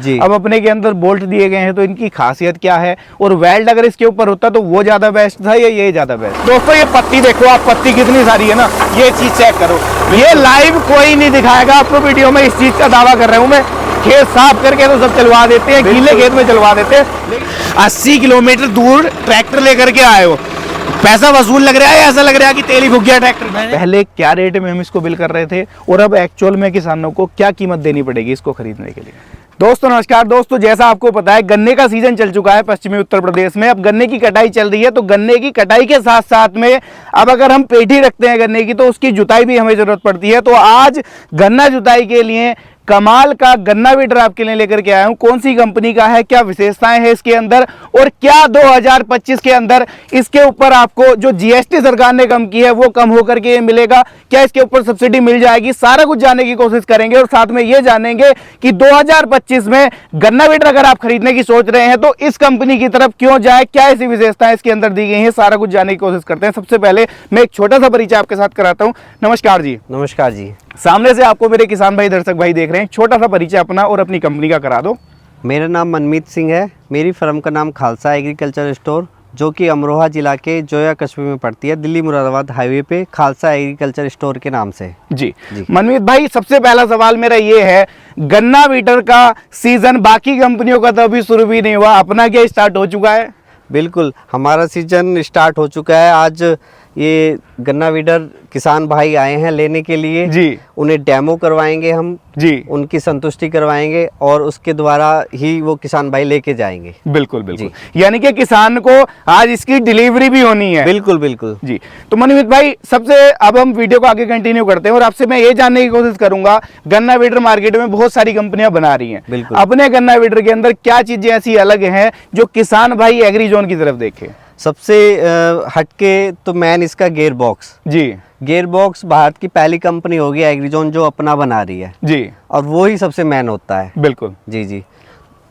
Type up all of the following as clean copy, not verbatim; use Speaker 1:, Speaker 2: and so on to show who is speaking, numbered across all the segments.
Speaker 1: जी।
Speaker 2: अब अपने के अंदर बोल्ट दिए गए हैं तो इनकी खासियत क्या है, और वेल्ड अगर इसके ऊपर होता तो वो ज्यादा बेस्ट था या ये ज्यादा बेस्ट? दोस्तों ये पत्ती देखो आप, पत्ती कितनी सारी है ना, ये चीज चेक करो। ये लाइव कोई नहीं दिखाएगा आपको वीडियो में, इस चीज का दावा कर रहा हूं मैं। खेत साफ करके तो सब चलवा देते हैं, गीले खेत में चलवा देते हैं। 80 किलोमीटर दूर ट्रैक्टर लेकर के आए हो, पैसा वसूल लग रहा है, ऐसा लग रहा है कि तेल ही फूक गया ट्रैक्टर में। पहले क्या रेट में हम इसको बिल कर रहे थे और अब एक्चुअल में किसानों को क्या कीमत देनी पड़ेगी इसको खरीदने के लिए। दोस्तों नमस्कार। दोस्तों जैसा आपको पता है गन्ने का सीजन चल चुका है पश्चिमी उत्तर प्रदेश में। अब गन्ने की कटाई चल रही है, तो गन्ने की कटाई के साथ साथ में अब अगर हम पेटी रखते हैं गन्ने की तो उसकी जुताई भी हमें जरूरत पड़ती है। तो आज गन्ना जुताई के लिए कमाल का गन्ना वीडर आपके लिए लेकर के आया हूं। कौन सी कंपनी का है, क्या विशेषताएं हैं इसके अंदर, और क्या 2025 के अंदर इसके ऊपर आपको जो जीएसटी सरकार ने कम की है वो कम होकर के मिलेगा, क्या इसके ऊपर सब्सिडी मिल जाएगी, सारा कुछ जानने की कोशिश करेंगे। और साथ में ये जानेंगे कि 2025 में गन्ना वीडर अगर आप खरीदने की सोच रहे हैं तो इस कंपनी की तरफ क्यों जाए, क्या ऐसी विशेषताएं इसके अंदर दी गई हैं, सारा कुछ जानने की कोशिश करते हैं। सबसे पहले मैं एक छोटा सा परिचय आपके साथ कराता हूं। नमस्कार जी।
Speaker 1: नमस्कार जी।
Speaker 2: सामने से आपको मेरे किसान भाई दर्शक भाई देख रहे हैं, छोटा सा परिचय अपना और अपनी कंपनी का करा दो।
Speaker 1: मेरा नाम मनमीत सिंह है। मेरी फर्म का नाम खालसा एग्रीकल्चर स्टोर, जो कि अमरोहा जिला के जोया कस्बे में पड़ती है, दिल्ली मुरादाबाद हाईवे पे खालसा एग्रीकल्चर स्टोर के नाम से।
Speaker 2: जी मनमीत भाई, सबसे पहला सवाल मेरा ये है, गन्ना वीडर का सीजन बाकी कंपनियों का तो अभी शुरू भी नहीं हुआ, अपना क्या स्टार्ट हो चुका है?
Speaker 1: बिल्कुल, हमारा सीजन स्टार्ट हो चुका है। आज ये गन्ना वीडर किसान भाई आए हैं लेने के लिए
Speaker 2: जी।
Speaker 1: उन्हें डेमो करवाएंगे हम
Speaker 2: जी।
Speaker 1: उनकी संतुष्टि करवाएंगे और उसके द्वारा ही वो किसान भाई लेके जाएंगे।
Speaker 2: बिल्कुल बिल्कुल, यानी कि किसान को आज इसकी डिलीवरी भी होनी है।
Speaker 1: बिल्कुल बिल्कुल
Speaker 2: जी। तो मनमीत भाई, सबसे अब हम वीडियो को आगे कंटिन्यू करते हैं और आपसे मैं ये जानने की कोशिश करूंगा, गन्ना वीडर मार्केट में बहुत सारी कंपनियां बना रही हैं,
Speaker 1: बिल्कुल।
Speaker 2: अपने गन्ना वीडर के अंदर क्या चीजें ऐसी अलग हैं जो किसान भाई एग्री जोन की तरफ देखे?
Speaker 1: सबसे हटके तो मैन इसका गेयर बॉक्स।
Speaker 2: जी।
Speaker 1: गेयर बॉक्स भारत की पहली कंपनी होगी एग्रीजोन जो अपना बना रही है
Speaker 2: जी,
Speaker 1: और वो ही सबसे मैन होता है।
Speaker 2: बिल्कुल।
Speaker 1: जी जी।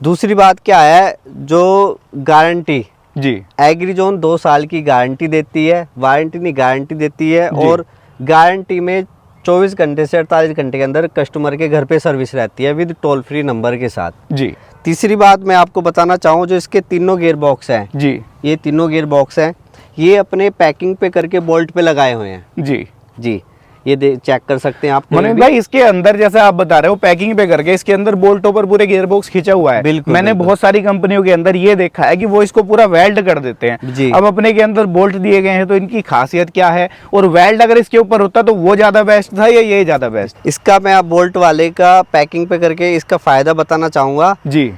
Speaker 1: दूसरी बात क्या है, जो गारंटी
Speaker 2: जी,
Speaker 1: एग्रीजोन 2 साल की गारंटी देती है, वारंटी नहीं गारंटी देती है, और गारंटी में 24 घंटे से 48 घंटे के अंदर कस्टमर के घर पे सर्विस रहती है विद टोल फ्री नंबर के साथ।
Speaker 2: जी।
Speaker 1: तीसरी बात मैं आपको बताना चाहूँ, जो इसके तीनों गियर बॉक्स हैं,
Speaker 2: जी।
Speaker 1: ये तीनों गियर बॉक्स हैं, ये अपने पैकिंग पे करके बोल्ट पे लगाए हुए हैं।
Speaker 2: जी।
Speaker 1: जी, ये चेक कर सकते हैं आप।
Speaker 2: मनोज भाई, इसके अंदर जैसा आप बता रहे हो पैकिंग पे करके इसके अंदर बोल्टों पर पूरे गियर बॉक्स खींचा हुआ है।
Speaker 1: बिल्कुल,
Speaker 2: मैंने
Speaker 1: बिल्कुल।
Speaker 2: बहुत सारी कंपनियों के अंदर ये देखा है कि वो इसको पूरा वेल्ड कर देते हैं।
Speaker 1: जी।
Speaker 2: अब अपने के अंदर बोल्ट दिए गए हैं तो इनकी खासियत क्या है, और वेल्ड अगर इसके ऊपर होता तो वो ज्यादा बेस्ट था या ये ज्यादा बेस्ट?
Speaker 1: इसका मैं आप बोल्ट वाले का पैकिंग पे करके इसका फायदा बताना चाहूँगा।
Speaker 2: जी।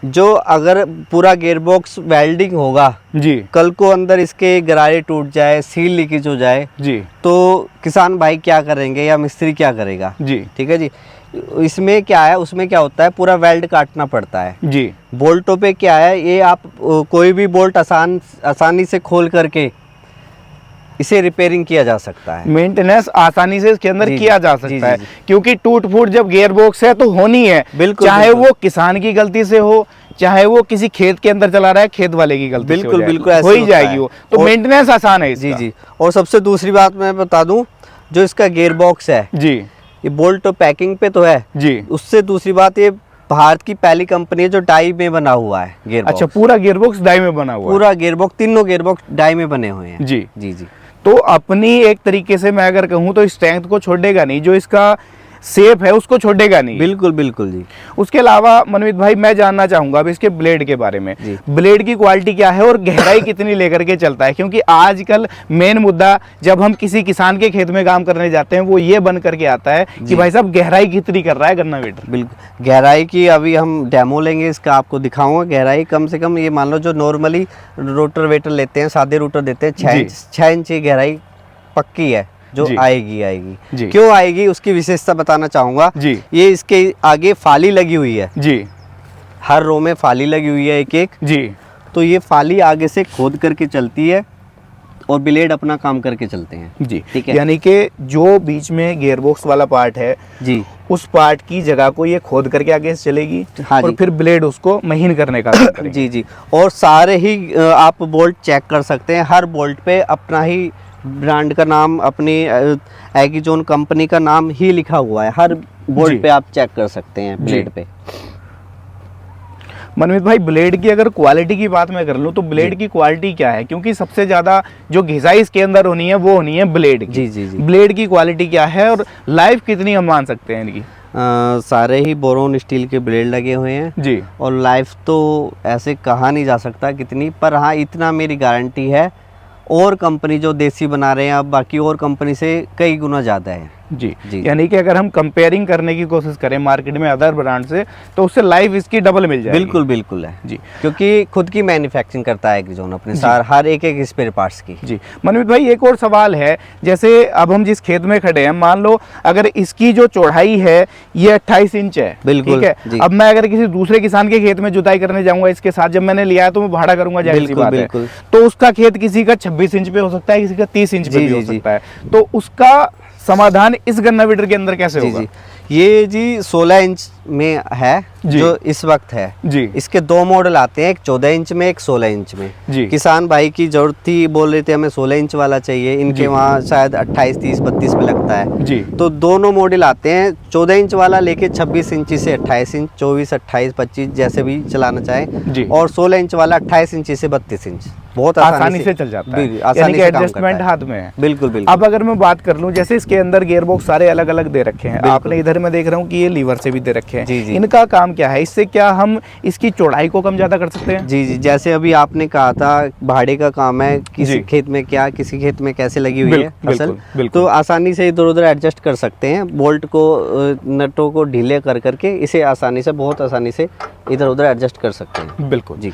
Speaker 1: जो अगर पूरा गियर बॉक्स वेल्डिंग होगा,
Speaker 2: जी।
Speaker 1: कल को अंदर इसके गरारे टूट जाए, सील लीकेज हो जाए,
Speaker 2: जी।
Speaker 1: तो किसान भाई क्या करेंगे या मिस्त्री क्या करेगा?
Speaker 2: जी।
Speaker 1: ठीक है जी। इसमें क्या है, उसमें क्या होता है, पूरा वेल्ड काटना पड़ता है।
Speaker 2: जी।
Speaker 1: बोल्टों पे क्या है, ये आप कोई भी बोल्ट आसानी से खोल करके इसे रिपेयरिंग किया जा सकता है।
Speaker 2: मेंटेनेंस आसानी से इसके अंदर
Speaker 1: जी,
Speaker 2: किया जा
Speaker 1: जी,
Speaker 2: सकता है,
Speaker 1: जी।
Speaker 2: क्योंकि टूट फूट जब गियर बॉक्स है तो होनी है।
Speaker 1: बिल्कुल,
Speaker 2: चाहे
Speaker 1: बिल्कुल।
Speaker 2: वो किसान की गलती से हो, चाहे वो किसी खेत के अंदर चला रहा है, खेत वाले की गलती से
Speaker 1: बिल्कुल,
Speaker 2: हो जाए,
Speaker 1: बिल्कुल ऐसे
Speaker 2: हो ही
Speaker 1: होता
Speaker 2: जाएगी
Speaker 1: है।
Speaker 2: वो। तो मेंटेनेंस आसान है
Speaker 1: जी
Speaker 2: इसका।
Speaker 1: जी। और सबसे दूसरी बात मैं बता दूं, जो इसका गियर बॉक्स है,
Speaker 2: जी।
Speaker 1: ये बोल्ट तो पैकिंग पे तो है
Speaker 2: जी।
Speaker 1: उससे दूसरी बात, ये भारत की पहली कंपनी है जो डाई में बना हुआ है गियर बॉक्स।
Speaker 2: अच्छा, पूरा गियर बॉक्स डाई में बना हुआ
Speaker 1: पूरा गियर बॉक्स, तीनों गियर बॉक्स डाई में बने हुए हैं।
Speaker 2: जी।
Speaker 1: जी जी।
Speaker 2: तो अपनी एक तरीके से मैं अगर कहूँ तो स्ट्रेंथ को छोड़ेगा नहीं, जो इसका सेफ है उसको छोड़ेगा नहीं।
Speaker 1: बिल्कुल बिल्कुल जी।
Speaker 2: उसके अलावा मनमीत भाई, मैं जानना चाहूंगा अब इसके ब्लेड के बारे में।
Speaker 1: जी।
Speaker 2: ब्लेड की क्वालिटी क्या है और गहराई कितनी लेकर के चलता है, क्योंकि आजकल मेन मुद्दा जब हम किसी किसान के खेत में काम करने जाते हैं वो ये बन करके आता है कि भाई साहब गहराई कितनी कर रहा है गन्ना वीडर।
Speaker 1: बिल्कुल, गहराई की अभी हम डेमो लेंगे, इसका आपको दिखाऊंगा। गहराई कम से कम ये मान लो जो नॉर्मली रोटर वेटर लेते हैं, सादे रोटर देते हैं, 6 इंच की गहराई पक्की है जो
Speaker 2: जी।
Speaker 1: आएगी।
Speaker 2: जी।
Speaker 1: क्यों आएगी उसकी विशेषता बताना चाहूँगा।
Speaker 2: जी।
Speaker 1: ये इसके आगे फाली लगी हुई है।
Speaker 2: जी।
Speaker 1: हर रो में फाली लगी हुई है एक एक।
Speaker 2: जी।
Speaker 1: तो ये फाली आगे से खोद करके चलती है और ब्लेड अपना काम करके चलते हैं।
Speaker 2: जी।
Speaker 1: ठीक है।
Speaker 2: यानी कि जो बीच में गियर बॉक्स वाला पार्ट है
Speaker 1: जी,
Speaker 2: उस पार्ट की जगह को ये खोद करके आगे से चलेगी।
Speaker 1: हाँ
Speaker 2: और
Speaker 1: जी।
Speaker 2: फिर ब्लेड उसको महीन करने का काम करेगी।
Speaker 1: जी जी। और सारे ही आप बोल्ट चेक कर सकते हैं, हर बोल्ट पे अपना ही ब्रांड का नाम, अपनी एग्रीजोन कंपनी का नाम ही लिखा हुआ है। हर बोल्ट पे आप चेक कर सकते हैं ब्लेड पे।
Speaker 2: मनमीत भाई, ब्लेड की अगर क्वालिटी की बात मैं कर लूँ तो ब्लेड की क्वालिटी क्या है? क्योंकि सबसे ज्यादा जो घिसाई इसके अंदर होनी है वो होनी है ब्लेड की।
Speaker 1: जी जी जी।
Speaker 2: ब्लेड की क्वालिटी क्या है और लाइफ कितनी हम मान सकते हैं इनकी?
Speaker 1: सारे ही बोरोन स्टील के ब्लेड लगे हुए हैं
Speaker 2: जी।
Speaker 1: और लाइफ तो ऐसे कहा नहीं जा सकता कितनी, पर हाँ इतना मेरी गारंटी है, और कंपनी जो देसी बना रहे हैं अब बाकी और कंपनी से कई गुना ज़्यादा है।
Speaker 2: जी
Speaker 1: जी।
Speaker 2: यानी कि अगर हम कंपेयरिंग करने की कोशिश करें मार्केट में अदर ब्रांड से तो उससे लाइफ इसकी डबल मिल जाएगी।
Speaker 1: बिल्कुल बिल्कुल है
Speaker 2: जी।
Speaker 1: क्योंकि खुद की मैन्युफैक्चरिंग करता है एग्रीजोन अपने सार हर एक स्पेयर पार्ट्स की।
Speaker 2: जी। मनमीत भाई, एक और सवाल है, जैसे अब हम जिस खेत में खड़े हैं, मान लो अगर इसकी जो चौड़ाई है ये 28 इंच है,
Speaker 1: बिल्कुल,
Speaker 2: ठीक है। अब मैं अगर किसी दूसरे किसान के खेत में जुताई करने जाऊंगा इसके साथ, जब मैंने लिया है तो मैं भाड़ा करूंगा, जाहिर सी बात है। तो उसका खेत किसी का 26 इंच पे हो सकता है, किसी का 30 इंच पे भी हो सकता है, तो उसका समाधान इस गन्ना वीडर के अंदर कैसे होगा?
Speaker 1: ये जी 16 इंच में है जो इस वक्त है
Speaker 2: जी।
Speaker 1: इसके दो मॉडल आते हैं, एक 14 इंच में, एक 16 इंच में
Speaker 2: जी।
Speaker 1: किसान भाई की जरूरत थी, बोल रहे थे हमें 16 इंच वाला चाहिए, इनके वहाँ शायद 28, 30, 32 में लगता है
Speaker 2: जी।
Speaker 1: तो दोनों मॉडल आते हैं, 14 इंच वाला लेके 26 इंच से 28 इंच, 24, 28, 25 जैसे भी चलाना चाहें, और 16 इंच वाला 28 इंच से 32 इंच, बहुत आसानी से चल जाता है,
Speaker 2: यानी कि एडजस्टमेंट हाथ में है।
Speaker 1: बिल्कुल बिल्कुल।
Speaker 2: अब अगर मैं बात कर लूं, जैसे इसके अंदर गियर बॉक्स सारे अलग अलग दे रखे हैं, आपने इधर मैं देख रहा हूँ कि ये लीवर से भी दे रखे हैं।
Speaker 1: जी जी।
Speaker 2: इनका काम क्या है? इससे क्या हम इसकी चौड़ाई को कम ज्यादा कर सकते हैं?
Speaker 1: जी जी, जैसे अभी आपने कहा था भाड़े का काम है, किसी खेत में क्या, किसी खेत में कैसे लगी हुई है फसल, तो आसानी से इधर उधर एडजस्ट कर सकते हैं, बोल्ट को नटों को ढीले कर करके इसे आसानी से, बहुत आसानी से इधर उधर एडजस्ट कर सकते हैं।
Speaker 2: बिल्कुल
Speaker 1: जी।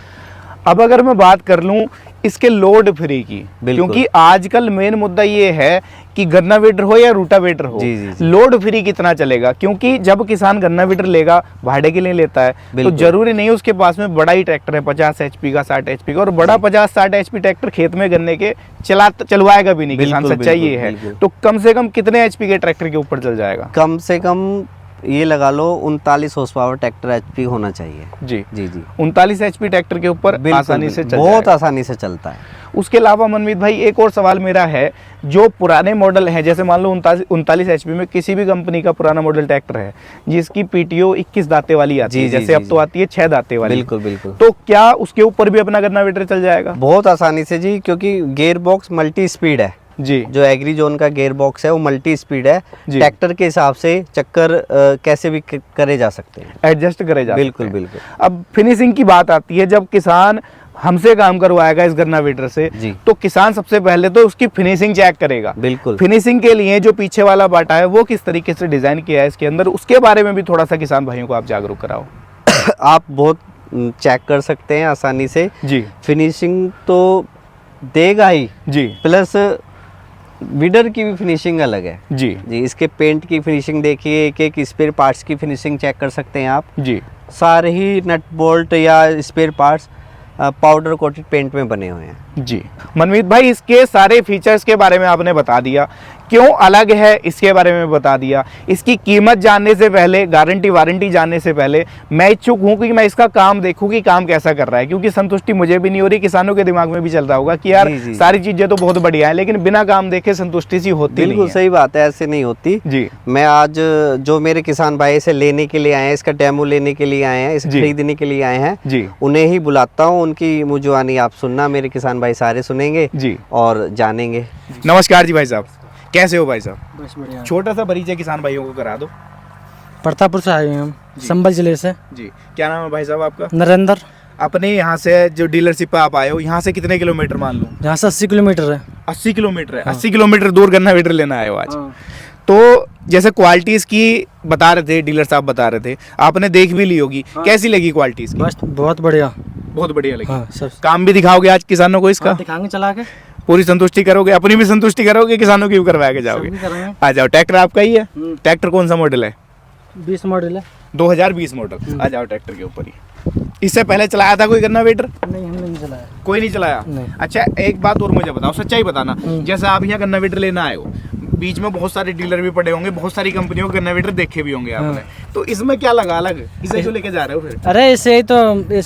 Speaker 2: अब अगर मैं बात कर लूं इसके लोड फ्री की, क्योंकि आजकल मेन मुद्दा ये है कि गन्ना वीडर हो या रूटावेटर हो,
Speaker 1: जी, जी, जी।
Speaker 2: लोड फ्री कितना चलेगा? क्योंकि जब किसान गन्ना वीडर लेगा भाड़े के लिए लेता है तो जरूरी नहीं उसके पास में बड़ा ही ट्रैक्टर है 50 HP का, 60 HP का, और बड़ा 50-60 HP ट्रैक्टर खेत में गन्ने के चलवाएगा भी नहीं किसान, सच्चाई ये है। तो कम से कम कितने HP के ट्रैक्टर के ऊपर चल जाएगा?
Speaker 1: कम से कम ये लगा लो 39 हॉर्स पावर ट्रैक्टर HP होना चाहिए।
Speaker 2: जी
Speaker 1: जी जी।
Speaker 2: 39 HP ट्रैक्टर के ऊपर आसानी से चल
Speaker 1: बहुत आसानी से चलता है।
Speaker 2: उसके अलावा मनमीत भाई एक और सवाल मेरा है, जो पुराने मॉडल हैं, जैसे मान लो 39 HP में किसी भी कंपनी का पुराना मॉडल ट्रैक्टर है जिसकी PTO 21 दाते वाली आती है, जैसे अब तो आती है 6 दाते वाली।
Speaker 1: बिल्कुल बिल्कुल।
Speaker 2: तो क्या उसके ऊपर भी अपना गन्ना वीडर चल जाएगा?
Speaker 1: बहुत आसानी से जी, क्योंकि गियर बॉक्स मल्टी स्पीड है
Speaker 2: जी।
Speaker 1: जो एग्रीजोन का गियर बॉक्स है वो मल्टी स्पीड है, ट्रैक्टर के हिसाब से चक्कर कैसे भी करे जा सकते हैं,
Speaker 2: एडजस्ट करे जा
Speaker 1: बिल्कुल
Speaker 2: सकते हैं।
Speaker 1: बिल्कुल।
Speaker 2: अब फिनिशिंग की बात आती है, जब किसान हमसे काम करवाएगा इस गन्ना वीडर से, तो किसान सबसे पहले तो उसकी फिनिशिंग चेक करेगा।
Speaker 1: बिल्कुल।
Speaker 2: फिनिशिंग के लिए जो पीछे वाला बाटा है वो किस तरीके से डिजाइन किया है इसके अंदर, उसके बारे में भी थोड़ा सा किसान भाइयों को आप जागरूक कराओ।
Speaker 1: आप बहुत चेक कर सकते हैं आसानी से
Speaker 2: जी।
Speaker 1: फिनिशिंग तो देगा ही
Speaker 2: जी,
Speaker 1: प्लस वीडर की भी फिनिशिंग अलग है
Speaker 2: जी
Speaker 1: जी। इसके पेंट की फिनिशिंग देखिए, एक एक स्पेयर पार्ट्स की फिनिशिंग चेक कर सकते हैं आप
Speaker 2: जी।
Speaker 1: सारे ही नट बोल्ट या spare parts powder coated paint में बने हुए हैं
Speaker 2: जी। मनमीत भाई, इसके सारे फीचर्स के बारे में आपने बता दिया, क्यों अलग है इसके बारे में बता दिया। इसकी कीमत जानने से पहले, गारंटी वारंटी जानने से पहले मैं इच्छुक हूं कि मैं इसका काम देखूं कि काम कैसा कर रहा है, क्योंकि संतुष्टि मुझे भी नहीं हो रही, किसानों के दिमाग में भी चल रहा होगा कि यार सारी चीजें तो बहुत बढ़िया है, लेकिन बिना काम देखे संतुष्टि सी होती नहीं है।
Speaker 1: बिल्कुल सही बात है, ऐसे नहीं होती
Speaker 2: जी।
Speaker 1: मैं आज जो मेरे किसान भाई इसे लेने के लिए आए हैं, इसका डेमो लेने के लिए आए हैं, इसे खरीदने के लिए आए हैं
Speaker 2: जी, उन्हें
Speaker 1: ही बुलाता हूँ, उनकी मुझवानी आप सुनना, मेरे किसान भाई सारे सुनेंगे
Speaker 2: जी
Speaker 1: और जानेंगे।
Speaker 2: नमस्कार जी भाई साहब, कैसे हो भाई साहब?
Speaker 3: बस बढ़िया।
Speaker 2: छोटा सा परिचय किसान भाइयों को करा दो।
Speaker 3: प्रतापपुर से आए हैं हम, संभल जिले से।
Speaker 2: जी। क्या नाम है भाई साहब आपका?
Speaker 3: नरेंद्र।
Speaker 2: अपने यहाँ से जो डीलरशिप पे आप आए हो, यहाँ से कितने किलोमीटर मान लूँ?
Speaker 3: यहाँ से 80 किलोमीटर है।
Speaker 2: 80 किलोमीटर है। 80 किलोमीटर दूर गन्ना वीडर लेना आए हो आज।
Speaker 3: हाँ।
Speaker 2: तो जैसे क्वालिटीज की बता रहे थे, डीलर साहब बता रहे थे, आपने देख भी ली होगी।
Speaker 3: हाँ।
Speaker 2: कैसी लगी क्वालिटीज की?
Speaker 3: बस बहुत बढ़िया।
Speaker 2: बहुत बढ़िया लगी।
Speaker 3: हाँ, सब
Speaker 2: काम भी दिखाओगे आज किसानों को इसका?
Speaker 3: हाँ, दिखाएंगे चला के।
Speaker 2: पूरी संतुष्टि करोगे, अपनी भी संतुष्टि करोगे, किसानों की भी करवा के जाओगे। आ जाओ। ट्रैक्टर आपका ही है? ट्रैक्टर कौन सा मॉडल है?
Speaker 3: 20 मॉडल है।
Speaker 2: 2020 मॉडल। आ जाओ ट्रैक्टर के ऊपर ही। इससे पहले चलाया था कोई गन्ना वीडर?
Speaker 3: नहीं, हमने नहीं चलाया।
Speaker 2: कोई नहीं चलाया?
Speaker 3: नहीं।
Speaker 2: अच्छा, एक बात और मुझे बताओ, सच्चाई बताना, जैसे आप यहाँ गन्ना वीडर लेना आए हो, बीच में बहुत सारे डीलर भी पड़े होंगे, बहुत सारी कंपनियों के गन्ना वीडर देखे भी होंगे आपने, तो इसमें क्या लगा अलग? इसे क्यों लेके जा रहे हो फिर?
Speaker 3: अरे इसे ही तो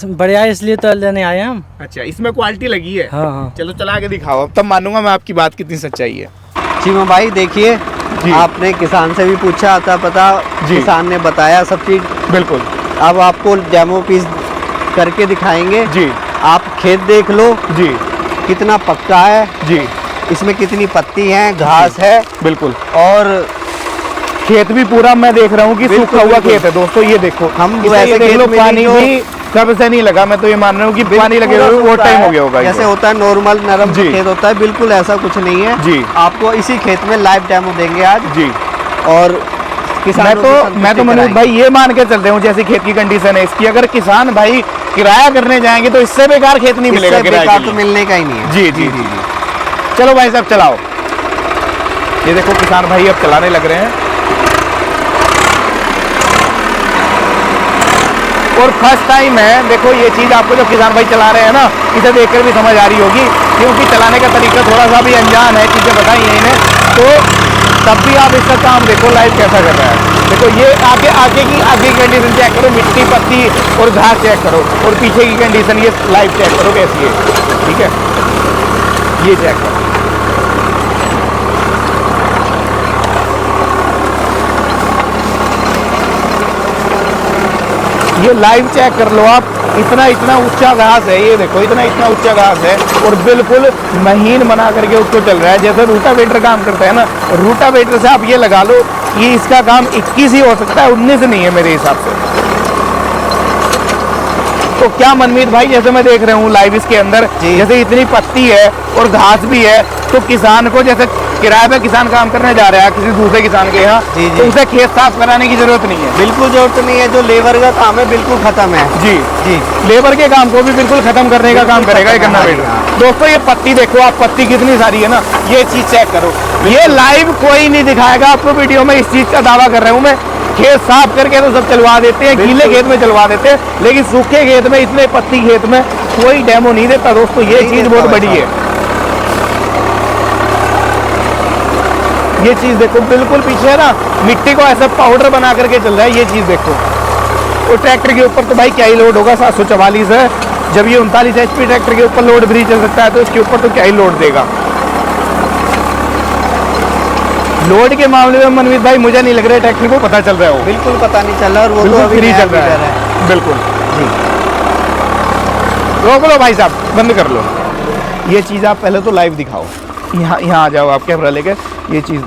Speaker 3: बढ़िया है, इसलिए तो लेने आए हम।
Speaker 2: अच्छा, इसमें क्वालिटी लगी है?
Speaker 3: हाँ हाँ।
Speaker 2: चलो चला के दिखाओ, अब तब मानूंगा मैं आपकी बात कितनी सच्चाई है।
Speaker 1: चीमा भाई देखिए, आपने किसान से भी पूछा था, पता किसान ने बताया सब चीज।
Speaker 2: बिल्कुल।
Speaker 1: अब आपको डेमो पीस करके दिखाएंगे
Speaker 2: जी
Speaker 1: आप खेत देख लो
Speaker 2: जी
Speaker 1: कितना पक्का है,
Speaker 2: जी
Speaker 1: इसमें कितनी पत्ती है, घास है
Speaker 2: बिल्कुल।
Speaker 1: और
Speaker 2: खेत भी पूरा मैं देख रहा हूँ कि
Speaker 1: बिल्कुल,
Speaker 2: सूखा हुआ
Speaker 1: बिल्कुल।
Speaker 2: खेत है दोस्तों, ये देखो
Speaker 1: हम
Speaker 2: इसे
Speaker 1: वैसे
Speaker 2: ये देख
Speaker 1: खेत
Speaker 2: लो,
Speaker 1: में
Speaker 2: पानी
Speaker 1: नहीं जो-
Speaker 2: भी कब से नहीं लगा, मैं तो ये मान रहा हूँ कि पानी लगे हुए बहुत टाइम हो गया होगा
Speaker 1: जैसे
Speaker 2: इनको।
Speaker 1: होता है नॉर्मल नरम
Speaker 2: जी।
Speaker 1: खेत होता है, बिल्कुल ऐसा कुछ नहीं है
Speaker 2: जी।
Speaker 1: आपको इसी खेत में लाइव डेमो देंगे आज
Speaker 2: जी
Speaker 1: और किसानों की
Speaker 2: मैं
Speaker 1: संतुष्टि
Speaker 2: तो मनोज
Speaker 1: कराएंगे।
Speaker 2: भाई ये मान के चल रहा हूँ जैसी खेत की कंडीशन है इसकी, अगर किसान भाई किराया करने जाएंगे तो इससे बेकार खेत नहीं मिलेगा
Speaker 1: इससे
Speaker 2: किराए
Speaker 1: बेकार
Speaker 2: के
Speaker 1: तो
Speaker 2: लिए।
Speaker 1: मिलने का ही नहीं है।
Speaker 2: जी जी जी। चलो भाई साहब चलाओ, ये देखो किसान भाई अब चलाने लग रहे हैं और फर्स्ट टाइम है। देखो ये चीज़ आपको जो किसान भाई चला रहे हैं ना, इसे देखकर भी समझ आ रही होगी क्योंकि चलाने का तरीका थोड़ा सा भी अनजान है, चीज़ें बताई हैं इन्हें, तो तब भी आप इसका काम देखो लाइव कैसा कर रहा है। देखो ये आगे की कंडीशन चेक करो, मिट्टी पत्ती और घास चेक करो और पीछे की कंडीशन ये लाइव चेक करो कैसी है, ठीक है, ये चेक करो। ये लाइव चेक कर लो आप, इतना ऊंचा घास है, ये देखो इतना ऊंचा घास है और बिल्कुल महीन बना करके उसको चल रहा है जैसे रूटावेटर काम करता है ना। रूटावेटर से आप ये लगा लो कि इसका काम 21 ही हो सकता है, 19 नहीं है मेरे हिसाब से। तो क्या मनमीत भाई, जैसे मैं देख रहा हूँ लाइव इसके अंदर
Speaker 1: जी।
Speaker 2: जैसे इतनी पत्ती है और घास भी है, तो किसान को जैसे किराए पे किसान काम करने जा रहा है किसी दूसरे किसान के यहाँ,
Speaker 1: जी, जी।
Speaker 2: तो उसे खेत साफ कराने की जरूरत नहीं है।
Speaker 1: बिल्कुल जरूरत नहीं है, जो लेबर का काम है बिल्कुल खत्म है।
Speaker 2: जी
Speaker 1: जी
Speaker 2: लेबर के काम को भी बिल्कुल खत्म करने का काम
Speaker 1: बिल्कुल
Speaker 2: करेगा ये
Speaker 1: खत्म
Speaker 2: गन्ना
Speaker 1: है,
Speaker 2: वेटर।
Speaker 1: हाँ।
Speaker 2: दोस्तों ये पत्ती देखो आप, पत्ती कितनी सारी है ना, ये चीज चेक करो, ये लाइव कोई नहीं दिखाएगा आपको वीडियो में, इस चीज का दावा कर रहा हूँ मैं। खेत साफ करके तो सब चलवा देते हैं, गीले खेत में चलवा देते हैं, लेकिन सूखे खेत में, इतने पत्ती खेत में कोई डेमो नहीं देता दोस्तों, ये
Speaker 1: नहीं
Speaker 2: चीज
Speaker 1: देता
Speaker 2: बहुत बड़ी
Speaker 1: भाई
Speaker 2: है। ये चीज देखो बिल्कुल पीछे है ना, मिट्टी को ऐसा पाउडर बना करके चल रहा है, ये चीज देखो। और ट्रैक्टर के ऊपर तो भाई क्या ही लोड होगा, 744 है, जब ये 39 HP ट्रैक्टर के ऊपर लोड भी चल सकता है तो इसके ऊपर तो क्या ही लोड देगा। लोड के मामले में मनमीत भाई मुझे नहीं लग रहा है ट्रैक्टर को पता चल रहा हो,
Speaker 1: बिल्कुल पता नहीं चल रहा और वो तो
Speaker 2: बिल्कुल
Speaker 1: अभी
Speaker 2: फ्री
Speaker 1: नया
Speaker 2: चल रहा
Speaker 1: फीचर
Speaker 2: है बिल्कुल।
Speaker 1: जी
Speaker 2: रोक लो भाई साहब, बंद कर लो। ये चीज़ आप पहले तो लाइव दिखाओ, यहाँ आ जाओ आप कैमरा लेके, ये चीज़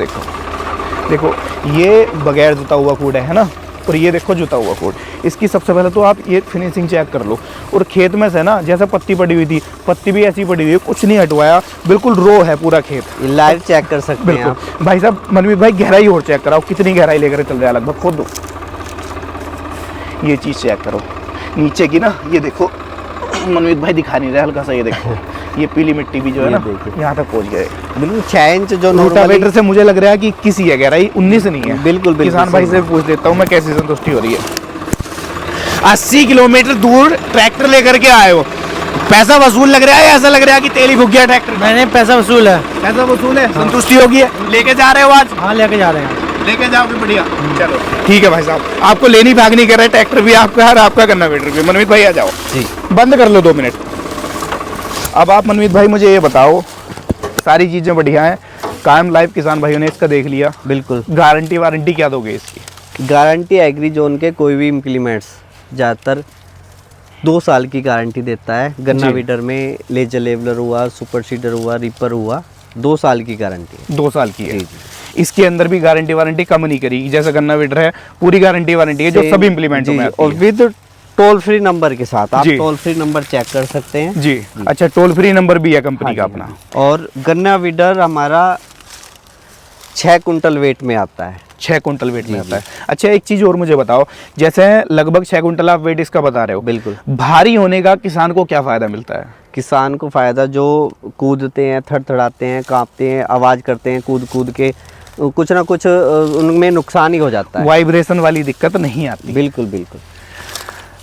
Speaker 2: देखो ये बगैर जुता हुआ कूड़ है ना, और ये देखो जुता हुआ कूड़। इसकी सबसे पहले तो आप ये फिनिशिंग चेक कर लो, और खेत में से ना जैसे पत्ती पड़ी हुई थी, पत्ती भी ऐसी पड़ी हुई है, कुछ नहीं हटवाया, बिल्कुल रो है पूरा खेत।
Speaker 1: लाइव चेक कर सकते हैं आप।
Speaker 2: बिल्कुल भाई साहब, मनमीत भाई गहराई और चेक कराओ, कितनी गहराई लेकर चल रहा है लगभग, खुद ये चीज़ चेक करो नीचे की ना, ये देखो मनमीत भाई दिखा नहीं रहा हल्का सा, ये देखो ये पीली मिट्टी भी जो है
Speaker 1: ये
Speaker 2: ना
Speaker 1: देखिए।
Speaker 2: यहाँ तक पहुँच गए।
Speaker 1: बिल्कुल 6 इंच जो
Speaker 2: रोटावेटर
Speaker 1: नॉर्मली
Speaker 2: से मुझे लग रहा है कि 21 ही है गहराई, 19 नहीं है।
Speaker 1: बिल्कुल, बिल्कुल
Speaker 2: किसान भाई
Speaker 1: सही
Speaker 2: से पूछ लेता हूँ मैं कैसी संतुष्टि हो रही है। 80 किलोमीटर दूर ट्रैक्टर लेकर के आए हो, पैसा वसूल लग रहा है या ऐसा लग रहा है कि तेल ही फूक गया ट्रैक्टर?
Speaker 3: मैंने पैसा वसूल है।
Speaker 2: पैसा वसूल है, संतुष्टि होगी है, लेके जा रहे हो आज?
Speaker 3: हाँ लेके जा रहे हैं।
Speaker 2: लेके जाओगे, बढ़िया। चलो ठीक है भाई साहब, आपको लेनी भागनी कर रहे हैं, ट्रैक्टर भी आपका है और आपका गन्ना वेटर भी। मनमीत भाई आ जाओ,
Speaker 1: जी
Speaker 2: बंद कर लो 2 मिनट। अब आप मनमीत भाई मुझे ये बताओ, सारी चीज़ें बढ़िया हैं, कायम लाइव किसान भाइयों ने इसका देख लिया,
Speaker 1: बिल्कुल।
Speaker 2: गारंटी वारंटी क्या दोगे इसकी?
Speaker 1: गारंटी एग्री जोन के कोई भी इम्प्लीमेंट्स ज़्यादातर 2 साल की गारंटी देता है। गन्ना
Speaker 2: जी।
Speaker 1: वीडर में लेजर लेवलर हुआ, सुपर सीडर हुआ, रिपर हुआ, 2 साल की गारंटी है।
Speaker 2: 2 साल की है।
Speaker 1: जी,
Speaker 2: इसके अंदर भी गारंटी वारंटी कम नहीं करी, जैसे गन्ना वेटर है पूरी गारंटी वारंटी है जो
Speaker 1: Same,
Speaker 2: सभी इम्प्लीमेंटों
Speaker 1: जी,
Speaker 2: में आती
Speaker 1: और
Speaker 2: है।
Speaker 1: विद टोल फ्री नंबर के साथ आप
Speaker 2: जी।
Speaker 1: टोल फ्री नंबर चेक कर सकते हैं।
Speaker 2: जी अच्छा, टोल फ्री नंबर भी है कंपनी का
Speaker 1: हाँ जी,
Speaker 2: अपना।
Speaker 1: हाँ जी। और गन्ना वीडर हमारा 6 कुंटल वेट में आता है।
Speaker 2: 6 कुंटल वेट में
Speaker 1: जी,
Speaker 2: आता है। अच्छा एक चीज़ और मुझे बताओ, जैसे लगभग 6 कुंटल आप वेट इसका बता रहे हो,
Speaker 1: बिल्कुल।
Speaker 2: भारी होने का किसान को क्या फ़ायदा मिलता है?
Speaker 1: किसान को फ़ायदा, जो कूदते हैं, थड़थड़ाते हैं, कांपते हैं, आवाज़ करते हैं कूद कूद के, कुछ ना कुछ उनमें नुकसान ही हो जाता है।
Speaker 2: वाइब्रेशन वाली दिक्कत नहीं आती।
Speaker 1: बिल्कुल बिल्कुल।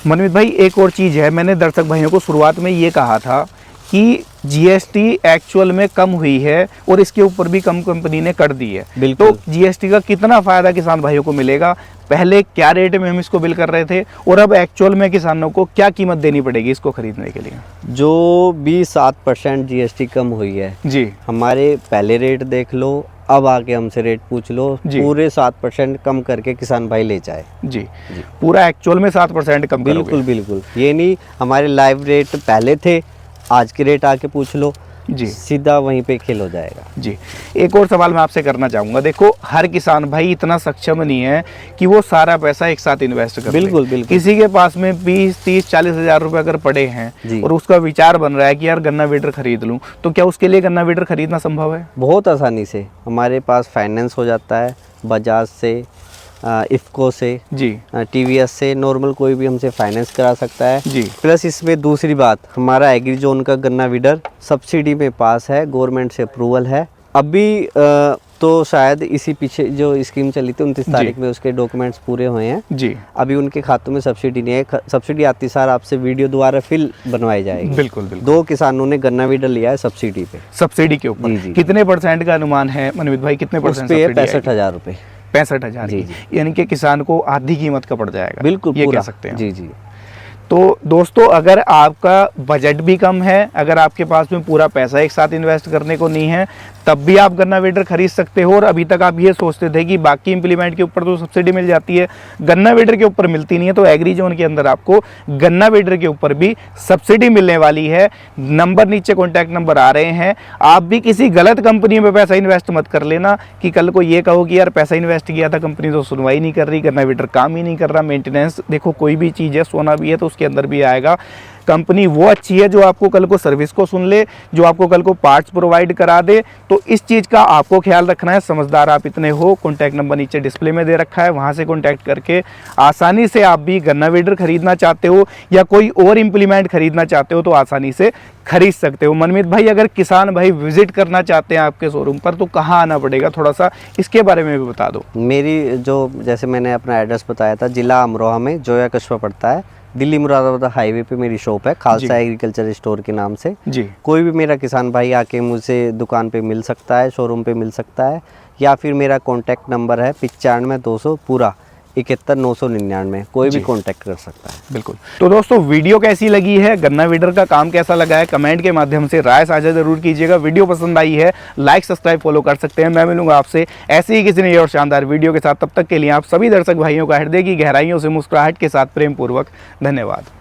Speaker 2: मनमीत भाई एक और चीज़ है, मैंने दर्शक भाइयों को शुरुआत में ये कहा था कि जीएसटी एक्चुअल में कम हुई है और इसके ऊपर भी कम कंपनी ने कर दी है।
Speaker 1: बिल्कुल।
Speaker 2: तो जीएसटी का कितना फ़ायदा किसान भाइयों को मिलेगा? पहले क्या रेट में हम इसको बिल कर रहे थे और अब एक्चुअल में किसानों को क्या कीमत देनी पड़ेगी इसको खरीदने के लिए?
Speaker 1: जो 20-7% जीएसटी कम हुई है,
Speaker 2: जी
Speaker 1: हमारे पहले रेट देख लो, अब आके हमसे रेट पूछ लो,
Speaker 2: जी।
Speaker 1: पूरे 7% कम करके किसान भाई ले जाए।
Speaker 2: जी, पूरा एक्चुअल में 7% कम करोगे?
Speaker 1: बिल्कुल बिल्कुल, ये नहीं हमारे लाइव रेट पहले थे, आज के रेट आके पूछ लो,
Speaker 2: जी
Speaker 1: सीधा वहीं पे खेल हो जाएगा।
Speaker 2: जी। एक और सवाल मैं आपसे करना चाहूँगा, देखो हर किसान भाई इतना सक्षम नहीं है कि वो सारा पैसा एक साथ इन्वेस्ट कर
Speaker 1: बिल्कुल
Speaker 2: ले।
Speaker 1: बिल्कुल।
Speaker 2: किसी के पास में 20, 30, 40 हज़ार रुपये अगर पड़े हैं
Speaker 1: जी।
Speaker 2: और उसका विचार बन रहा है कि यार गन्ना वीडर खरीद लूँ, तो क्या उसके लिए गन्ना वीडर खरीदना संभव है?
Speaker 1: बहुत आसानी से हमारे पास फाइनेंस हो जाता है, बजाज से, इफ़को से,
Speaker 2: जी
Speaker 1: टीवीएस से, नॉर्मल कोई भी हमसे फाइनेंस करा सकता है।
Speaker 2: जी।
Speaker 1: प्लस इसमें दूसरी बात, हमारा एग्री जोन का गन्ना वीडर सब्सिडी में पास है, गवर्नमेंट से अप्रूवल है। अभी तो शायद इसी पीछे जो स्कीम चली थी 29 तारीख में, उसके डॉक्यूमेंट्स पूरे हुए हैं
Speaker 2: जी।
Speaker 1: अभी उनके खातों में सब्सिडी नहीं है। सब्सिडी आती सार आपसे वीडियो द्वारा फिल बनवाई जाएगी।
Speaker 2: बिल्कुल बिल्कुल।
Speaker 1: 2 किसानों ने गन्ना वीडर लिया है सब्सिडी पे।
Speaker 2: सब्सिडी के ऊपर
Speaker 1: जी, जी।
Speaker 2: कितने % का अनुमान है मनमित भाई, कितने
Speaker 1: उस
Speaker 2: परसेंट?
Speaker 1: पे 65,000 रुपये।
Speaker 2: 65,000
Speaker 1: जी,
Speaker 2: की, यानी कि किसान को आधी कीमत का पड़ जाएगा।
Speaker 1: बिल्कुल
Speaker 2: ये
Speaker 1: पूरा।
Speaker 2: कह सकते हैं।
Speaker 1: जी जी।
Speaker 2: तो दोस्तों अगर आपका बजट भी कम है, अगर आपके पास में पूरा पैसा एक साथ इन्वेस्ट करने को नहीं है, तब भी आप गन्ना वीडर खरीद सकते हो। और अभी तक आप ये सोचते थे कि बाकी इंप्लीमेंट के ऊपर तो सब्सिडी मिल जाती है, गन्ना वीडर के ऊपर मिलती नहीं है, तो एग्री जोन के अंदर आपको गन्ना वीडर के ऊपर भी सब्सिडी मिलने वाली है। नंबर नीचे कॉन्टैक्ट नंबर आ रहे हैं। आप भी किसी गलत कंपनी में पैसा इन्वेस्ट मत कर लेना कि कल को ये कहो कि यार पैसा इन्वेस्ट किया था, कंपनी तो सुनवाई नहीं कर रही, गन्ना वीडर काम ही नहीं कर रहा, मेंटेनेंस। देखो कोई भी चीज़ है, सोना भी है तो उसके अंदर भी आएगा। कंपनी वो अच्छी है जो आपको कल को सर्विस को सुन ले, जो आपको कल को पार्ट्स प्रोवाइड करा दे। तो इस चीज़ का आपको ख्याल रखना है। समझदार आप इतने हो, कॉन्टैक्ट नंबर नीचे डिस्प्ले में दे रखा है, वहाँ से कॉन्टैक्ट करके आसानी से आप भी गन्ना वीडर खरीदना चाहते हो या कोई और इम्प्लीमेंट खरीदना चाहते हो तो आसानी से खरीद सकते हो। मनमीत भाई अगर किसान भाई विजिट करना चाहते हैं आपके शोरूम पर तो कहाँ आना पड़ेगा, थोड़ा सा इसके बारे में भी बता दो।
Speaker 1: मेरी जो जैसे मैंने अपना एड्रेस बताया था, जिला अमरोहा में जोया कस्बा पड़ता है, दिल्ली मुरादाबाद हाईवे पे मेरी शॉप है, खालसा एग्रीकल्चर स्टोर के नाम से।
Speaker 2: जी।
Speaker 1: कोई भी मेरा किसान भाई आके मुझसे दुकान पे मिल सकता है, शोरूम पे मिल सकता है, या फिर मेरा कॉन्टैक्ट नंबर है 95 200 पूरा 71 999, कोई भी कांटेक्ट कर सकता है।
Speaker 2: बिल्कुल। तो दोस्तों वीडियो कैसी लगी है, गन्ना वीडर का काम कैसा लगा है, कमेंट के माध्यम से राय साझा जरूर कीजिएगा। वीडियो पसंद आई है लाइक सब्सक्राइब फॉलो कर सकते हैं। मैं मिलूंगा आपसे ऐसे ही किसी नई और शानदार वीडियो के साथ। तब तक के लिए आप सभी दर्शक भाइयों का हृदय की गहराइयों से मुस्कुराहट के साथ प्रेम पूर्वक धन्यवाद।